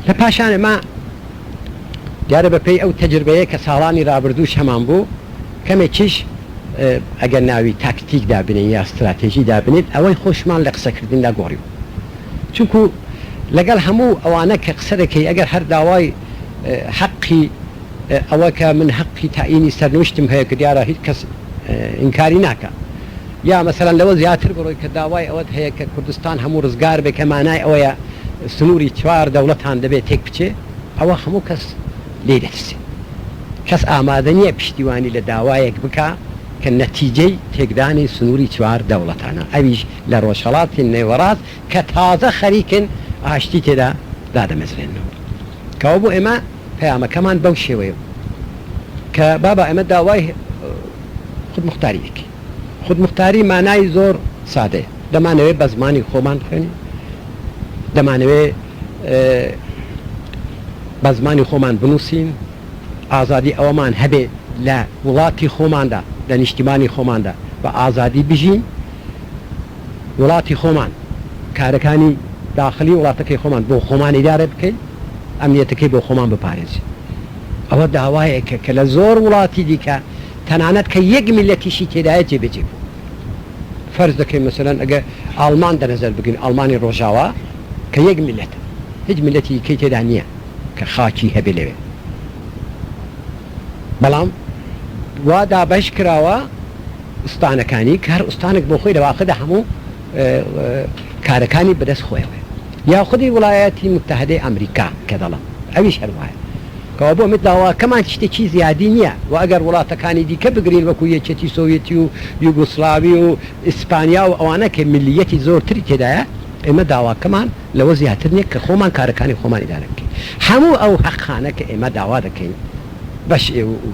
لە پاشانە ما دیارە بەپێی ئەو تەجربەیە کە ساڵانی ڕابردووش هەمان بوو کەمێکیش ئەگەر ناوی تاکتیک دابنین یا استراتێژی دابنێت ئەوەی خۆشمان لە قسەکردندا گۆڕیوە چونکو لەگەڵ هەموو ئەوانە کە قسە دەکەی ئەگەر هەر داوای حەقی ئەوە کە من حەقی تاینی سەرنوشتم هەیە کە دیارە هیچ کەس ئینکاری ناکە یا مەسەرەن لەوە زیاتر بڕۆی کە داوای ئەوەت هەیە کە کوردستان هەموو ڕزگار بێ کە مانای ئەوەیە سنووری چوار دەوڵەتان دەبێت تێک بچێ ئەوە هەموو کەس لێ دەرسێ کەس ئامادە نییە پشتیوانی لە داوایەک بکە کە نەتیجەی تێکدانی سنووری چوار دەوڵەتانە ئەویش لە ڕۆژهەڵاتی نێوەڕاست کە تازە خەریکن ئاشتی تێدا دادەمەزرێنەوە کەەوە بۆ ئێمە پەیامەکەمان بەو شێوەیە کە بابا ئێمە داوای خودمختاریەکی خودمختاری مانای زۆر سادەیە دەمانەوێت بە زمانی خۆمان خوێنین دەمانەوێت بە زمانی خۆمان بنووسین ئازادی ئەوەمان هەبێ لە وڵاتی خۆماندا لە نیشتیمانی خۆماندا بە ئازادی بژین وڵاتی خۆمان کارەکانی داخلی وڵاتەکەی خۆمان بۆ خۆمان ئیدارە بکەین ئەمنیەتەکەی بۆ خۆمان بپارێزین ئەوە داوایەکە کە لە زۆر وڵاتی دیکە تەنانەت کە یەک میلەتیشی تێدایە جێبەجێ بوو فەرز دەکەین مەسەلەن ئەگە ئاڵمان دەنەزەر بگرین ئەڵمانی ڕۆژاوا کە یەک میلەتە هیچ میلەتی کەی تێدا نییە کە خاکی هەبێ لەوێ بەڵام وا دابەش کراوە ئوستانەکانی کە هەر ئوستانێک بۆ خۆی لەواقعدا هەموو کارەکانی بەدەست خۆیەوە یا خودی وڵایەتی متحدەی ئەمریکا کە دەڵم ئەویش هەروایە کەوا بۆ مداواکەمان شتێکی زیادی نییە و ئەگەر وڵاتەکانی دیکە بگرین وەکو یەکێتی سۆڤێتی و یوگۆسلاوی و ئیسپانیا و ئەوانە کە ملیەتی زۆرتری تێدایە ئێمە داواکەمان لەوە زیاتر نییە کە خۆمان کارەکانی خۆمان ئیدارە بکەین هەموو ئەو حەقانە کە ئێمە داوا دەکەین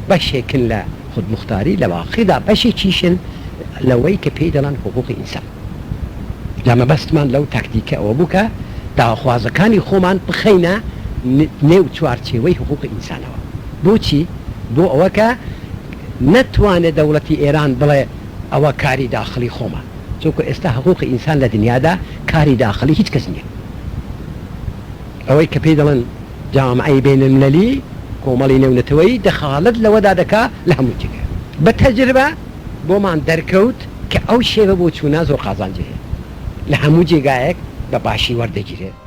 بەشێکن لە خودمختاری لە واقعدا بەشێکیشن لەوەی کە پێی دەڵان حقوقی ئینسان لەمە بەستمان لەو تاکتیکە ئەوە بووکە داواخوازەکانی خۆمان بخەینە نێو چوارچێوەی حقوقی ئینسانەوە بۆچی بۆ ئەوە کە نەتوانێت دەوڵەتی ئێران بڵێ ئەوە کاری داخلی خۆمان چونکە ئێستا حقوقی ئینسان لە دنیادا کاری داخلی هیچ کەس نییە ئەوەی کە پێی دەڵێن جامعەی بینالملەلی کۆمەڵی نێونەتەوەی دەخالت لەوەدا دەکا لە هەموو جێگە بە تەجربە بۆمان دەرکەوت کە ئەو شێوە بۆ چوونا زۆر قازانجی هەیە لە هەموو جێگایەک بە باشی وەردەگیرێت